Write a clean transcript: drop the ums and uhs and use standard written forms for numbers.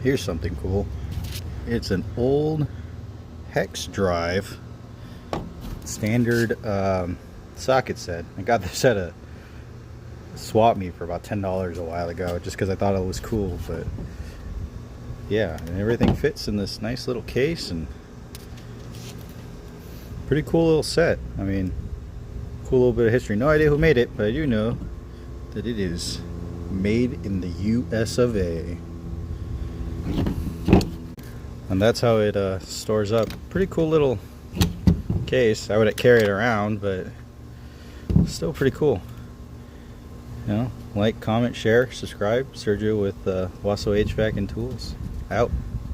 Here's something cool. It's an old hex drive, standard socket set. I got this at a swap meet for about $10 a while ago, just because I thought it was cool. But yeah, and everything fits in this nice little case, and pretty cool little set. I mean, cool little bit of history. No idea who made it, but I do know that it is made in the US of A. And that's how it stores up. Pretty cool little case. I would carry it around, but still pretty cool. You know, like, comment, share, subscribe. Sergio with Wasso HVAC and Tools. Out.